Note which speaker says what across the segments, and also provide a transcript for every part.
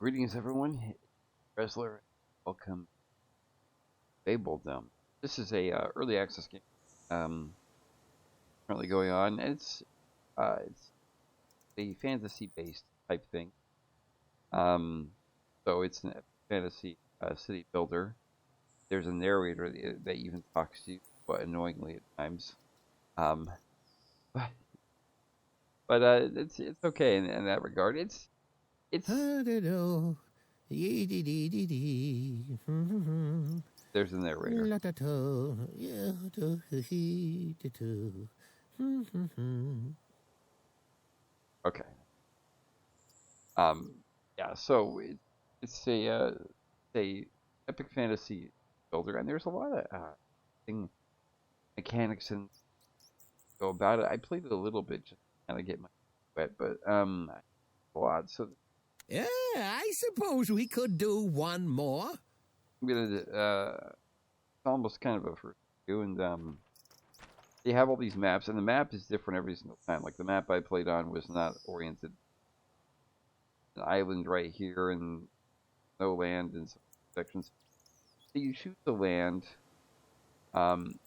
Speaker 1: Greetings, everyone. Wrestler, welcome to Fabledom. This is a early access game currently going on, and it's a fantasy-based type thing. So it's a fantasy city builder. There's a narrator that even talks to you, but annoyingly at times. Um, but it's okay in that regard. It's there's a narrator. Okay. Yeah. So it's a epic fantasy builder, and there's a lot of thing mechanics and go about it. I played it a little bit just to kind of get my wet, but a lot. So
Speaker 2: Yeah, I suppose we could do one more.
Speaker 1: I'm gonna it's almost kind of a first review, and you have all these maps, and the map is different every single time. Like the map I played on was not oriented an island right here and no land in some sections. So you choose the land, and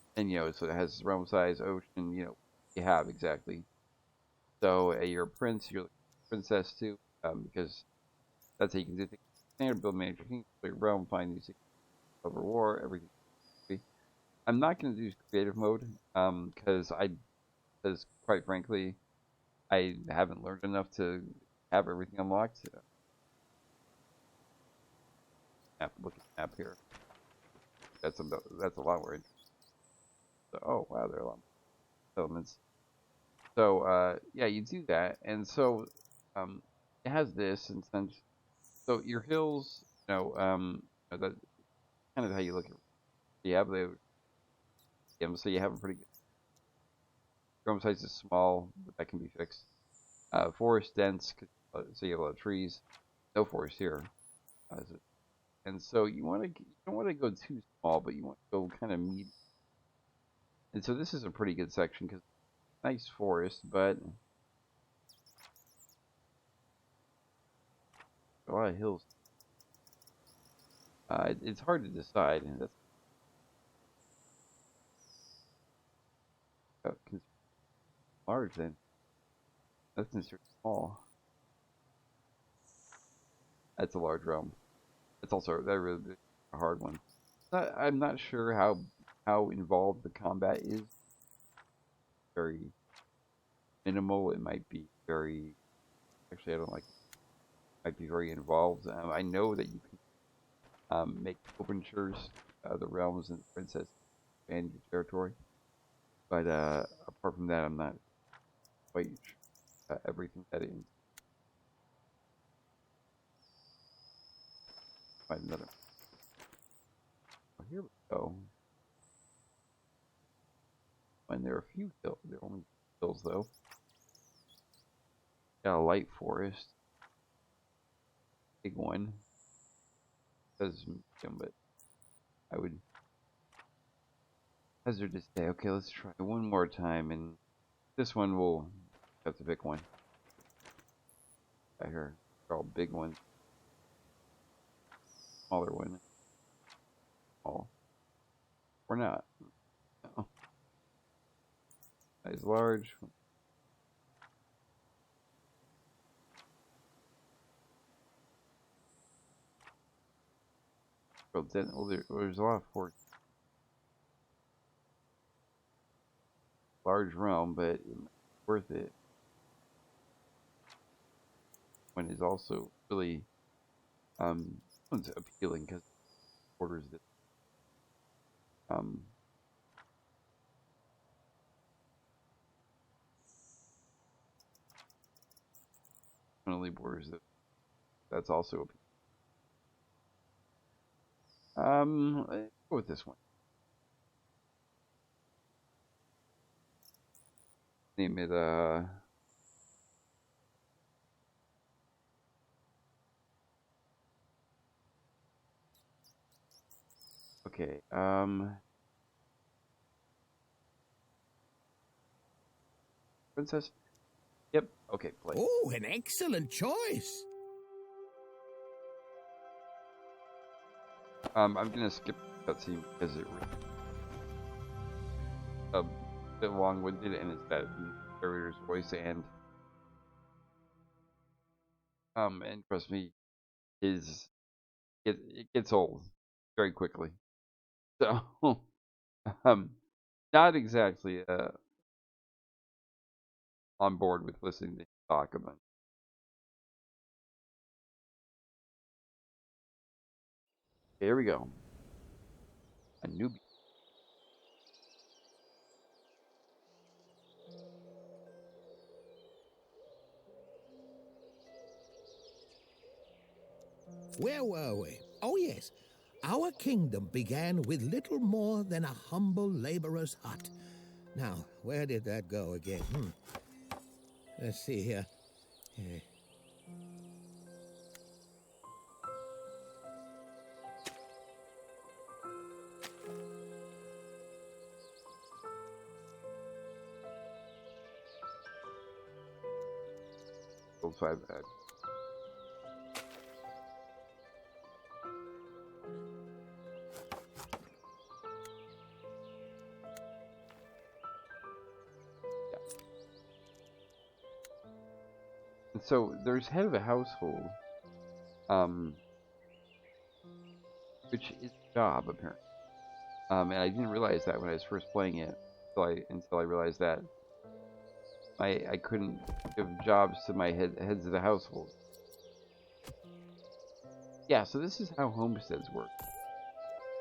Speaker 1: so it has realm size, ocean. You have exactly. So you're a prince, you're a princess too, because that's how you can do things. Standard build manager, you can play your realm, find these over war, everything. I'm not going to do creative mode, because quite frankly, I haven't learned enough to have everything unlocked. Look at the map here. That's a lot more interesting. So, oh wow, there are a lot more elements. So yeah, you do that, and so it has this, and so your hills, that kind of how you look at. So you have a pretty good. Drum size is small, but that can be fixed. Forest dense, so you have a lot of trees. No forest here, and so you don't want to go too small, but you want to go kind of medium. And so this is a pretty good section because nice forest, but a lot of hills. It's hard to decide. That's large then. That's considered small. That's a large realm. It's also that really a hard one. I'm not sure how involved the combat is. Very minimal. It might be very. Actually, I don't like. It might be very involved. I know that you can make overtures, the realms and princess and your territory. But apart from that, I'm not quite sure everything that is. Find another. Oh, here we go. And there are a few hills. There are only hills though. Got a light forest. Big one. Says but I would hazard to say, okay, let's try one more time, and this one we'll have to pick one. I hear they're all big ones. Smaller one. Small. Or not. No. Size large. Well, there's a lot of forest. Large realm, but it's worth it. One is also really one's appealing because borders that only borders that's also appealing. Let's go with this one. Name it okay, princess. Yep. Okay, play.
Speaker 2: Oh, an excellent choice.
Speaker 1: I'm gonna skip the cutscene because it was a bit long-winded, and it's that narrator's voice, and trust me, it gets old very quickly. So, um, not exactly on board with listening to him talk about. Here we go. A newbie.
Speaker 2: Where were we? Oh, yes. Our kingdom began with little more than a humble laborer's hut. Now, where did that go again? Let's see here. Eh,
Speaker 1: Old five. And so there's head of a household, um, which is a job apparently. And I didn't realize that when I was first playing it, until I realized that I couldn't give jobs to my heads of the household. Yeah, so this is how homesteads work.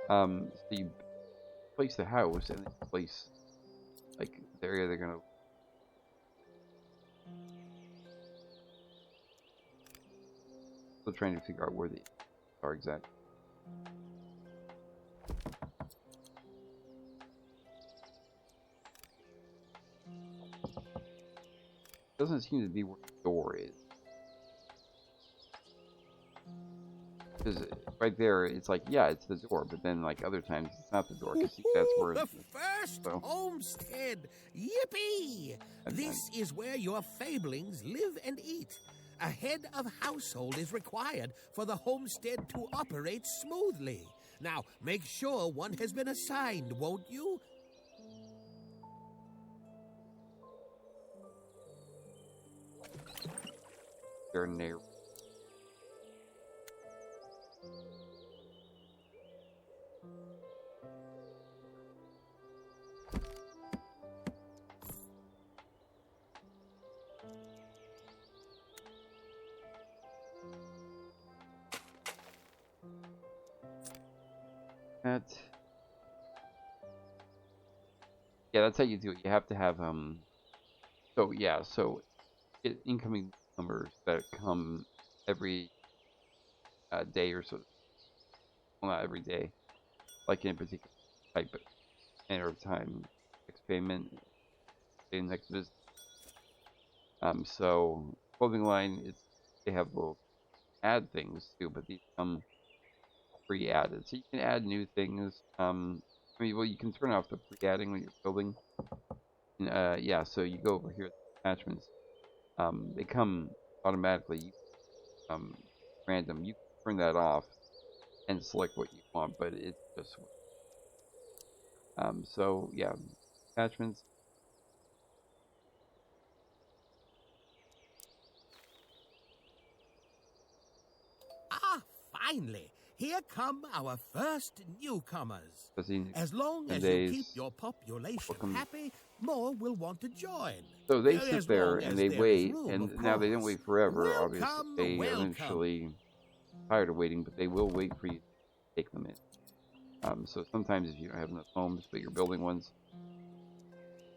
Speaker 1: So you place the house and then you place like the area they're gonna. Still trying to figure out where they are exactly. Doesn't seem to be where the door is. Because right there, it's like, yeah, it's the door, but then like other times it's not the door. Because that's where
Speaker 2: the first homestead! Yippee! This is where your fablings live and eat. A head of household is required for the homestead to operate smoothly. Now, make sure one has been assigned, won't you?
Speaker 1: they're near. Yeah, that's how you do it. You have to have so yeah, so incoming numbers that come every day or so. Well, not every day, like in a particular type of manner of time. Next payment, next visit. So clothing line, they have little add things too, but these come pre-added, so you can add new things. I mean, well, you can turn off the pre-adding when you're building. And, yeah, so you go over here, attachments. They come automatically, random. You can turn that off and select what you want, but it's just so yeah, attachments.
Speaker 2: Ah, finally! Here come our first newcomers. As long as you keep your population happy, more will want to join.
Speaker 1: So they sit there and they wait, and now they don't wait forever. Obviously, they eventually tired of waiting, but they will wait for you to take them in. So sometimes if you don't have enough homes, but you're building ones,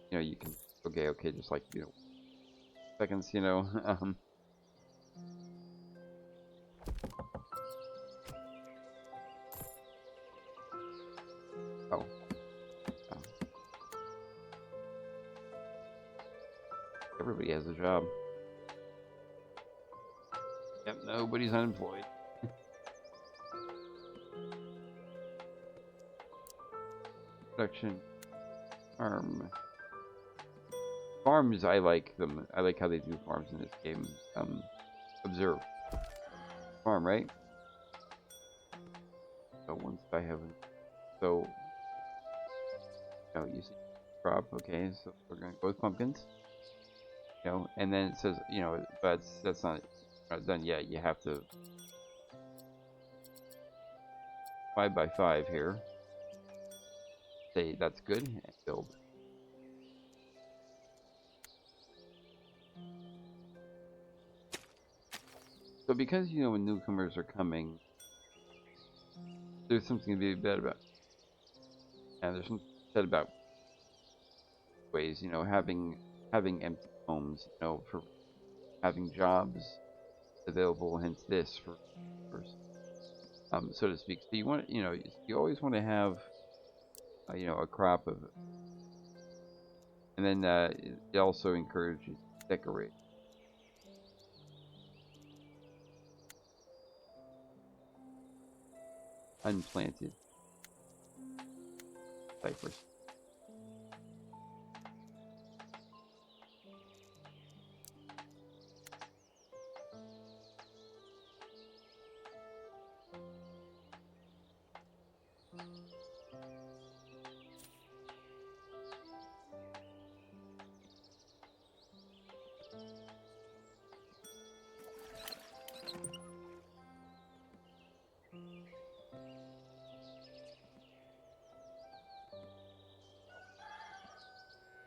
Speaker 1: you can okay, just like seconds, Oh. Everybody has a job. Yep, nobody's unemployed. Production. Farms, I like them. I like how they do farms in this game. Observe. Farm, right? So once I have, so you see crop. Okay, so we're gonna go with pumpkins. And then it says, but that's not done yet. You have to 5 by 5 here. Say that's good and build. So because when newcomers are coming, there's something to be bad about, and there's something said about ways, having empty homes, for having jobs available. Hence this for, so to speak. So you want, you always want to have, a crop of, and then it also encourages you to decorate. Unplanted cypress.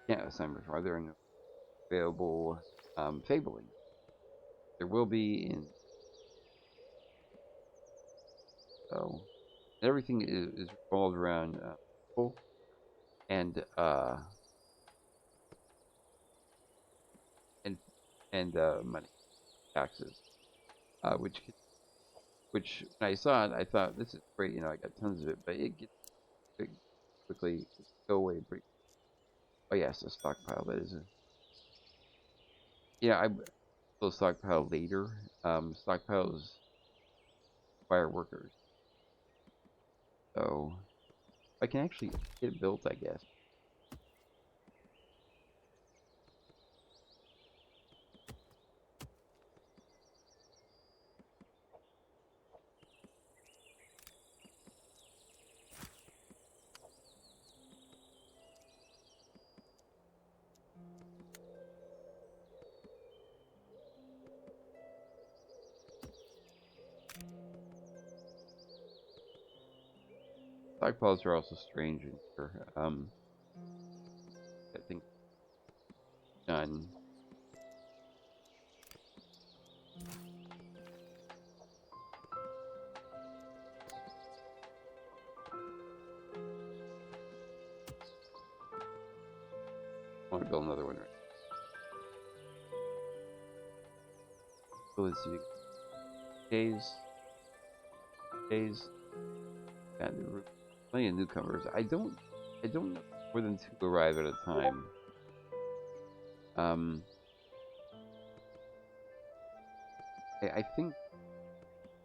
Speaker 1: Yeah, assignments. Are there no available fabling? There will be in. So everything is revolved around people and and money, taxes, which when I saw it, I thought this is great. I got tons of it, but it gets it quickly go away pretty. Oh yes, a stockpile. That is a. I will stockpile later. Stockpiles require workers, so I can actually get it built, I guess. Stockpiles are also strange in here. I think done. I want to build another one right. So let's see. Days. Yeah, there were plenty of newcomers. I don't know more than 2 arrive at a time.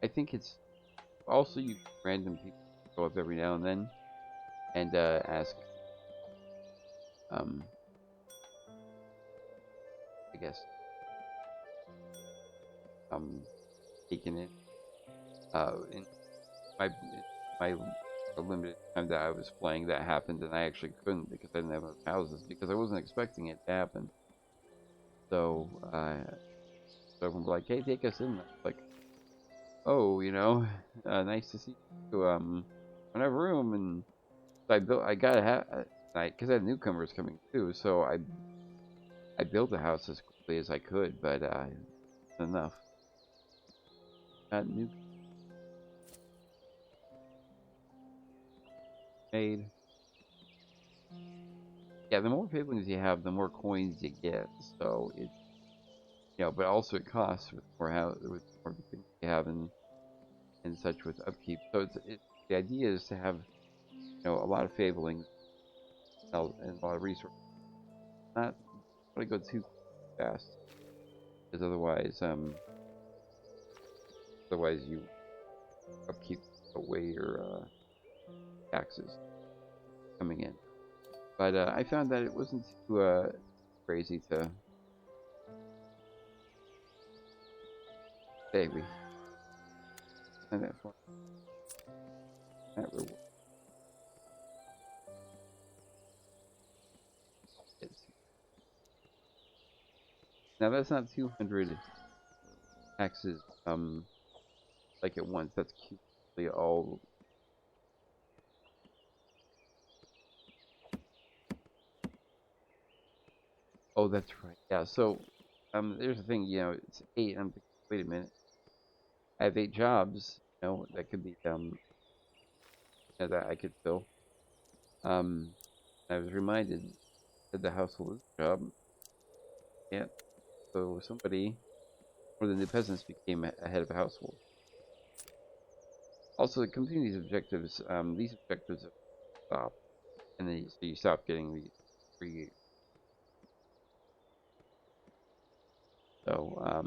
Speaker 1: I think it's also you random people go up every now and then and ask um I guess taking it in my limited time that I was playing that happened, and I actually couldn't because I didn't have enough houses because I wasn't expecting it to happen. So so everyone was like, hey, take us in. Like, oh, nice to see you. I have room, and so I got because I had newcomers coming too, so I built the house as quickly as I could, but enough. Got new made. Yeah, the more fablings you have, the more coins you get. So it, but also it costs with with more things you have and such with upkeep. So the idea is to have a lot of fablings and a lot of resources. Not want to go too fast, because otherwise you upkeep away your taxes coming in. But I found that it wasn't too crazy to say we and that for. That reward. Now that's not 200 taxes. Like at once. That's cumulatively all. Oh, that's right. Yeah. So, there's the thing. It's 8. I'm thinking, wait a minute. I have 8 jobs. That could be that I could fill. I was reminded that the household is a job. Yeah. So somebody, one of the new peasants, became a head of a household. Also, completing these objectives stop, and then so you stop getting the free. So,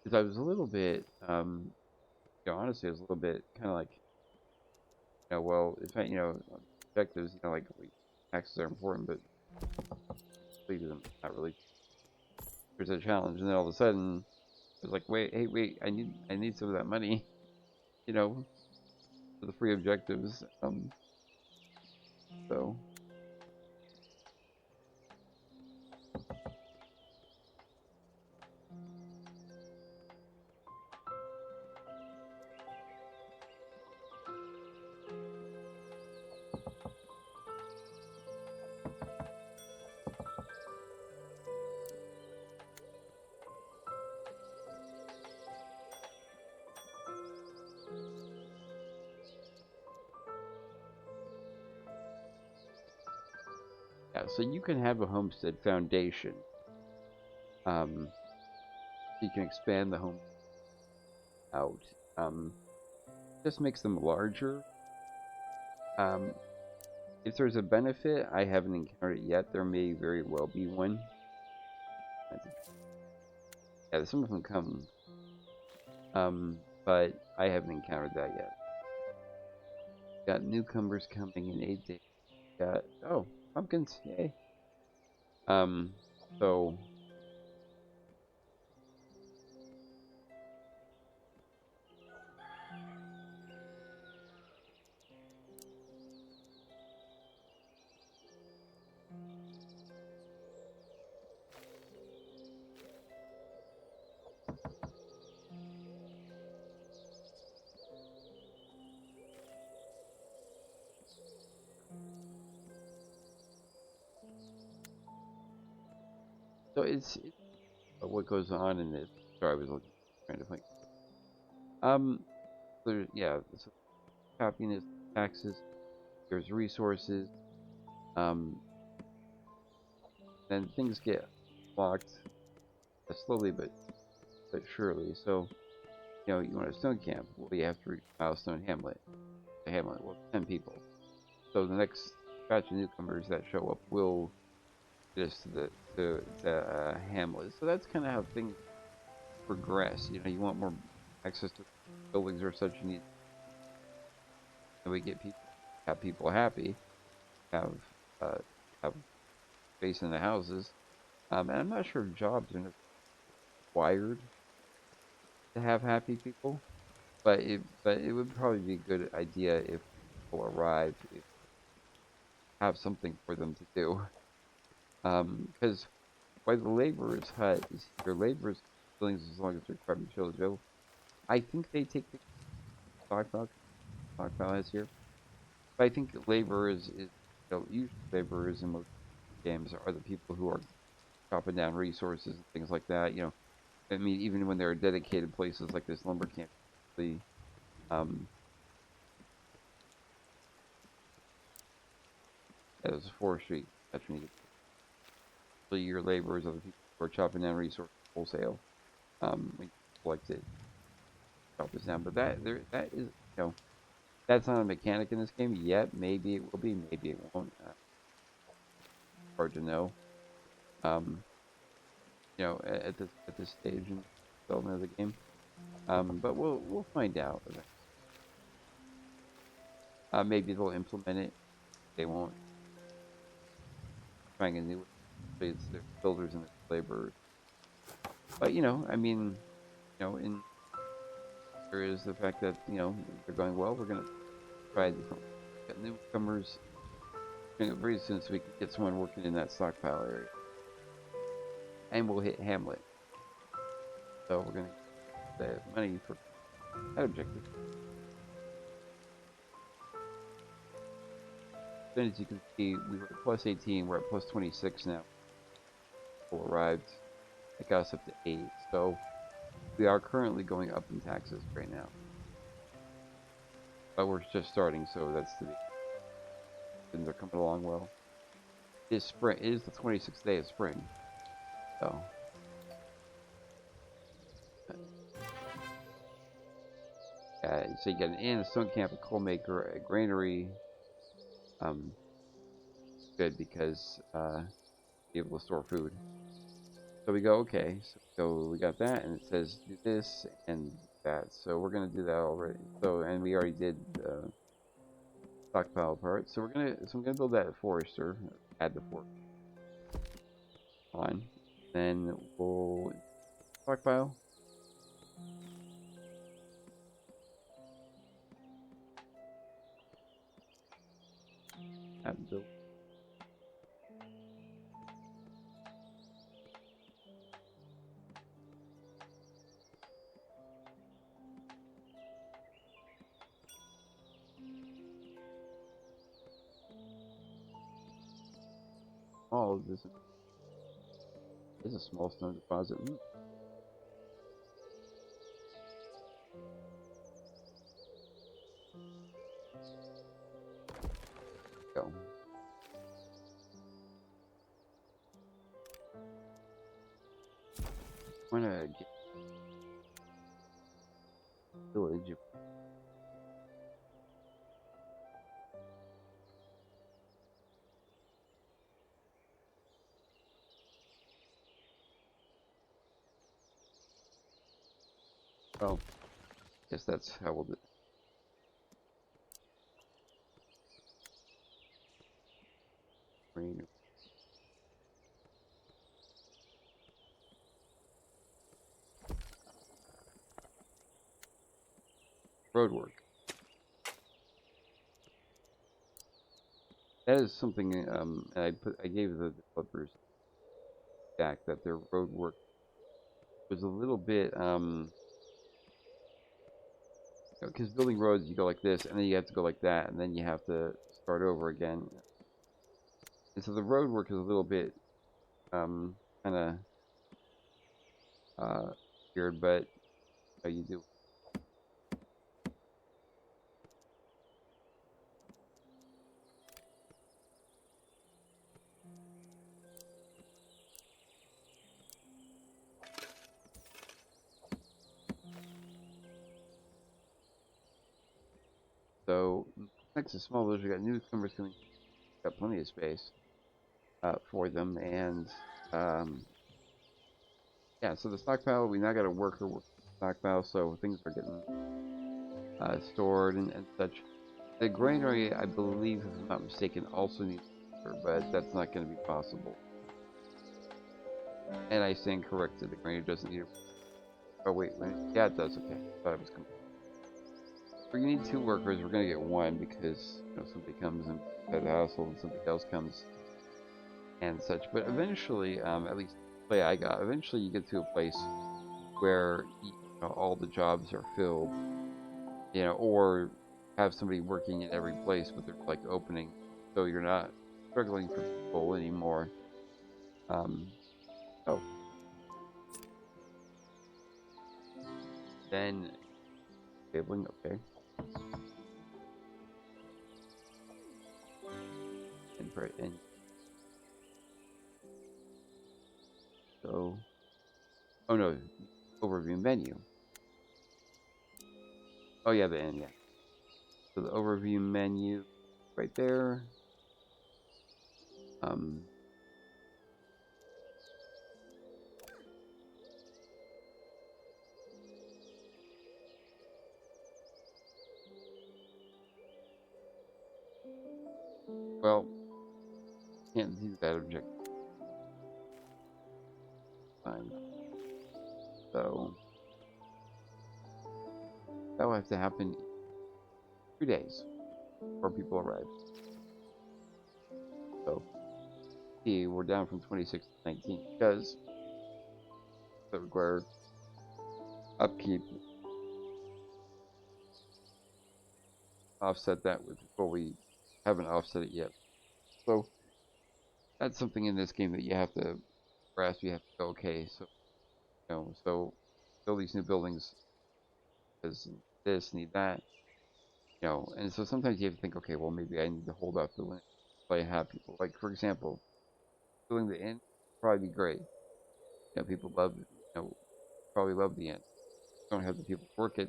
Speaker 1: because I was a little bit, honestly, I was a little bit kind of like, well, it's not, objectives, like taxes are important, but completing them not really. There's a challenge, and then all of a sudden, it was like, wait, I need some of that money, for the free objectives. So. Yeah, so you can have a homestead foundation. You can expand the home out. Just makes them larger. Um, if there's a benefit, I haven't encountered it yet. There may very well be one. Yeah, some of them come. But I haven't encountered that yet. Got newcomers coming in 8 days. Got pumpkins, yay. So it's what goes on in this. Sorry, I was trying to think. So happiness, taxes. There's resources. Um, then things get locked slowly but surely. So you want a stone camp. Well, you have to reach milestone hamlet. A hamlet. Well, 10 people. So the next batch of newcomers that show up will get us to the hamlet. So that's kind of how things progress. You want more access to buildings or such. You need, and we have people happy, have uh, have space in the houses. And I'm not sure if jobs are required to have happy people, but it would probably be a good idea if people arrive, if have something for them to do. Because why the laborer's hut is your laborer's buildings as long as they're carbon chilled. I think they take the stockpile has here. But I think laborers is usually laborers in most games are the people who are chopping down resources and things like that. I mean, even when there are dedicated places like this lumber camp, as forestry, that's when you get your laborers are the people who are chopping down resources wholesale. When you collect it, chop this down. But that is that's not a mechanic in this game yet. Maybe it will be, maybe it won't. Hard to know. At this stage in development of the game. But we'll find out. Maybe they'll implement it. They won't. Trying a new. It's their builders and their laborers. But I mean, in there is the fact that, they're going, well, we're going to try different, get newcomers, pretty soon so we can get someone working in that stockpile area. And we'll hit Hamlet. So we're going to get the money for that objective. Then as you can see, we were at plus 18, we're at plus 26 now. People arrived. It got us up to 8. So we are currently going up in taxes right now. But we're just starting, so that's the things are coming along well. It is spring. It is the 26th day of spring. So so you got an inn, a stone camp, a coal maker, a granary. Good because be able to store food. So we go, okay, so we got that, and it says do this and that. So we're gonna do that already. So, and we already did stockpile part. So I'm gonna build that forester, add the forest on. Then we'll stockpile. Add build. All of this is a small stone deposit. Go. I'm gonna get village. Well, guess that's how we'll do it. Road work. That is something. And I gave the developers back that their road work was a little bit because building roads you go like this and then you have to go like that and then you have to start over again. And so the road work is a little bit kind of weird, but you do. So next to small village, we got newcomers coming. Got plenty of space for them, and yeah. So the stockpile, we now got a worker stockpile, so things are getting stored and such. The granary, I believe, if I'm not mistaken, also needs a worker, but that's not going to be possible. And I stand corrected. The granary doesn't need a. Oh wait, yeah, it does. Okay, I thought it was complete. We're gonna need 2 workers. We're gonna get 1 because somebody comes and at the household and somebody else comes and such. But eventually, at least the play I got, eventually you get to a place where all the jobs are filled, or have somebody working in every place, but they're like opening, so you're not struggling for people anymore. Then cabling, okay. And so, oh no, overview menu. Oh yeah, the end, yeah. So the overview menu right there. Well, can't do that object. Fine. So that will have to happen 2 days before people arrive. So, see, we're down from 26 to 19 because that require upkeep. Offset that with, well, we haven't offset it yet. So that's something in this game that you have to grasp. You have to go, okay, so so build these new buildings because this need that, and so sometimes you have to think, okay, well, maybe I need to hold off the limit so I have people. Like, for example, building the inn would probably be great. People love, probably love the inn. Don't have the people work it.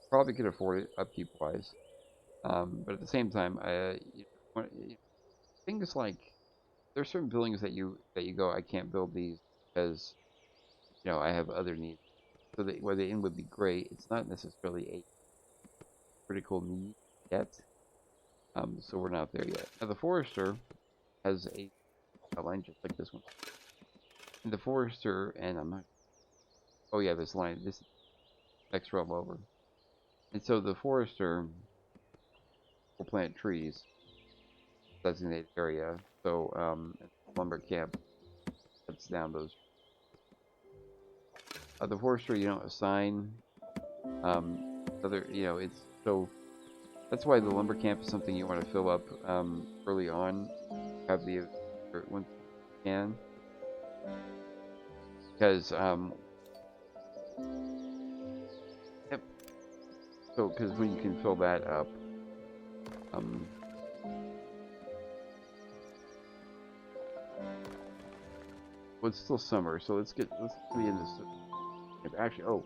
Speaker 1: Probably could afford it upkeep wise. But at the same time, things like there's certain buildings that you go, I can't build these because I have other needs. So that where the inn would be great, it's not necessarily a critical need yet. So we're not there yet. Now the forester has a line just like this one. And the forester, and I'm not. Oh yeah, this line, this next row over. And so the forester will plant trees, designated area. So lumber camp cuts down those. The forester you don't assign. It's so that's why the lumber camp is something you want to fill up early on. Have the once you can, because yep. So because when you can fill that up, well, it's still summer, so let's be in this. Actually, oh.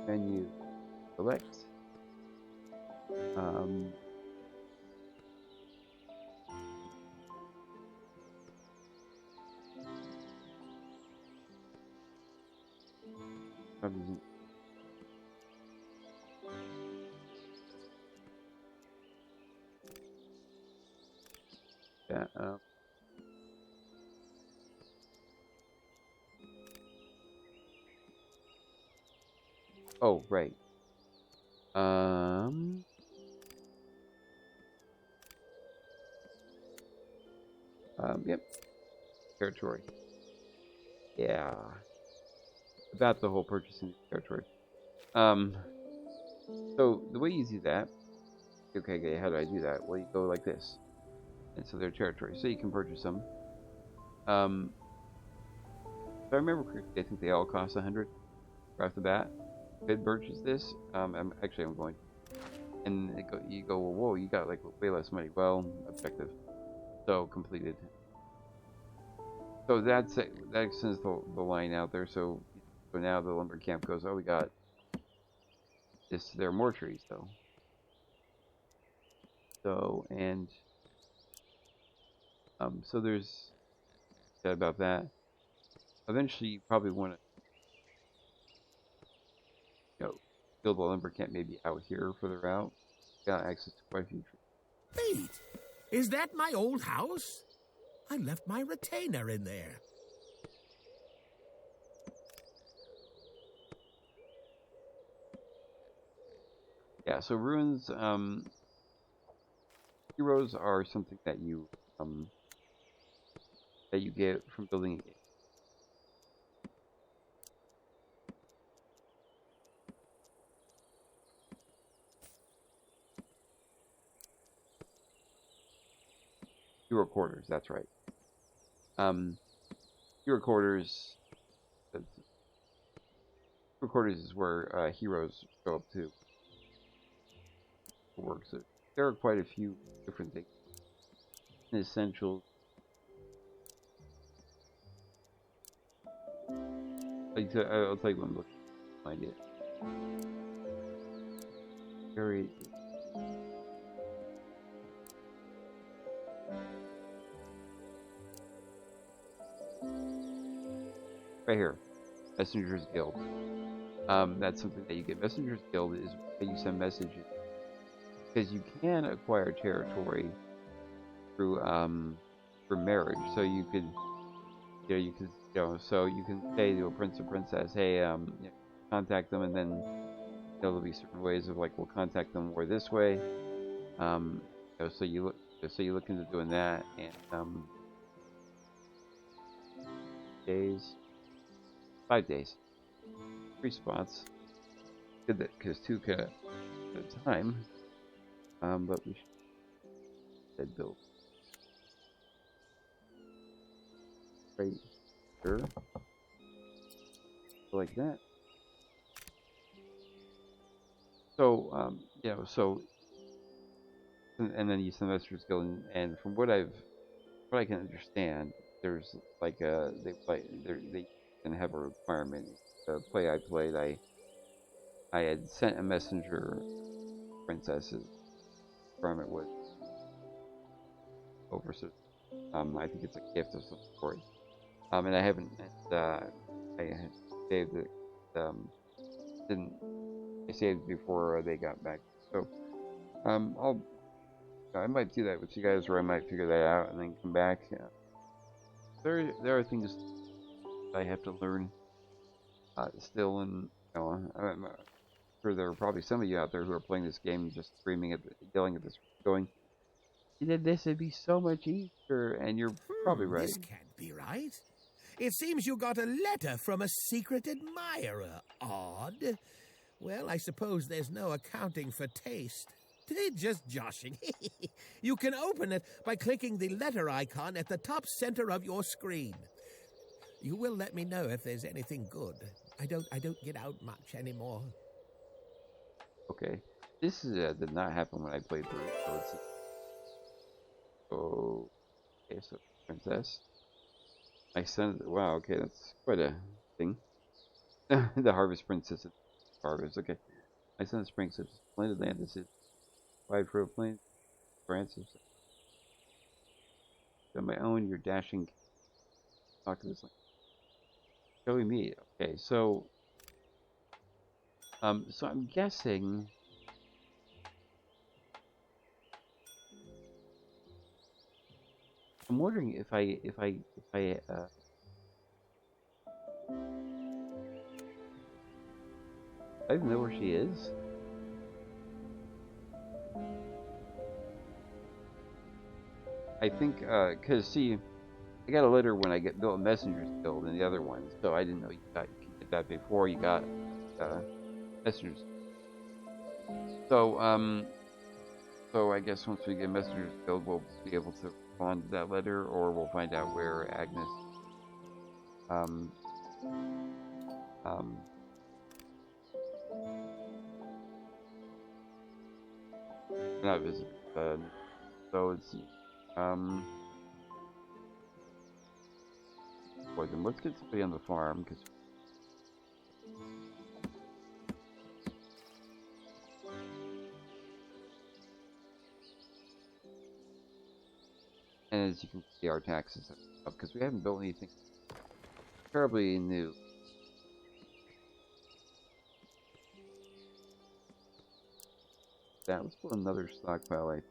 Speaker 1: Menu, select. Yeah. Oh, right. Yep. Territory. Yeah. About the whole purchasing territory. So the way you do that, okay, how do I do that? Well, you go like this. And so their territory. So you can purchase them. If I remember correctly, I think they all cost 100 right off the bat. Could purchase this. I'm going. And you go, well, whoa, you got like way less money. Well, objective. So completed. So that extends the line out there. So now the lumber camp goes, oh, we got this. There are more trees though. So so there's that about that. Eventually, you probably want to build a lumber camp maybe out here further out. Got access to quite a few trees.
Speaker 2: Wait, is that my old house? I left my retainer in there.
Speaker 1: Yeah, so ruins, heroes are something that you get from building a game. Hero quarters, that's right. Hero quarters. Hero quarters is where heroes go up to work. So there are quite a few different things. Essentials. I'll tell you what I'm looking to find it. Very. Right here, Messengers Guild. That's something that you get. Messengers Guild is where you send messages, because you can acquire territory through marriage. So you could so you can say to a prince or princess, hey, contact them, and then there'll be certain ways of like we'll contact them more this way. So you look into doing that, and days, 5 days, 3 spots. Good that because two at a time. But we should build right here, like that. So and then use the Master Skill, and from what I can understand, there's like they can have a requirement. The play I played, I had sent a messenger princess's requirement was over, so I think it's a gift of some sort. And I haven't, I had saved it, didn't, I saved it before they got back. So, I might do that with you guys, or I might figure that out and then come back. There are things I have to learn, still, and I'm sure there are probably some of you out there who are playing this game just screaming yelling at this, going, "You did this, it'd be so much easier," and you're probably right.
Speaker 2: This can't be right. It seems you got a letter from a secret admirer. Odd. Well, I suppose there's no accounting for taste. Just joshing. You can open it by clicking the letter icon at the top center of your screen. You will let me know if there's anything good. I don't get out much anymore.
Speaker 1: Okay, this did not happen when I played through. So let's see. Oh, okay, so princess. I sent. Wow, okay, that's quite a thing. The harvest princess. Harvest. Okay, my son spring such splendid land. This is wide for a plain. Francis. On my own, you're dashing. Talk to this land. Showing me. Okay, so I'm guessing. I'm wondering if I even know where she is. I think, cause see, I got a letter when I built a messenger's guild and the other ones, so I didn't know you did that before you got messengers. So so I guess once we get messengers guild, we'll be able to respond to that letter, or we'll find out where Agnes um um not visit. So let's see. Boy, then let's get somebody on the farm because. And as you can see, our taxes are up because we haven't built anything terribly new. Let's put another stockpile, I think.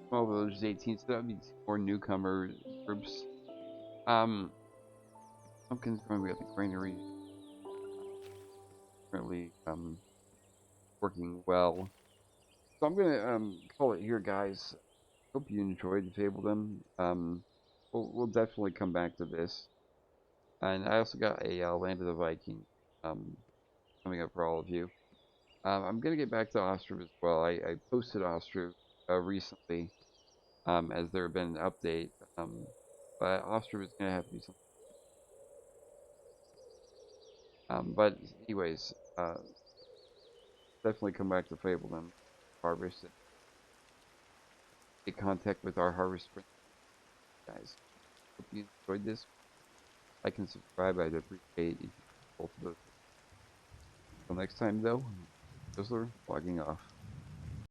Speaker 1: Small village is 18, so that would be more newcomer groups. Pumpkins growing at the granary. Currently, working well. So I'm gonna call it here, guys. Hope you enjoyed Fabledom. We'll definitely come back to this. And I also got a Land of the Viking coming up for all of you. I'm gonna get back to Ostrup as well. I posted Ostrup recently, as there have been an update. But Ostrup is gonna have to be something. But anyways, definitely come back to Fabledom, Harvest, and get contact with our Harvest guys. Hope you enjoyed this. Like and subscribe. I'd appreciate it if you support. both of those. Until next time, though, Whistler logging off.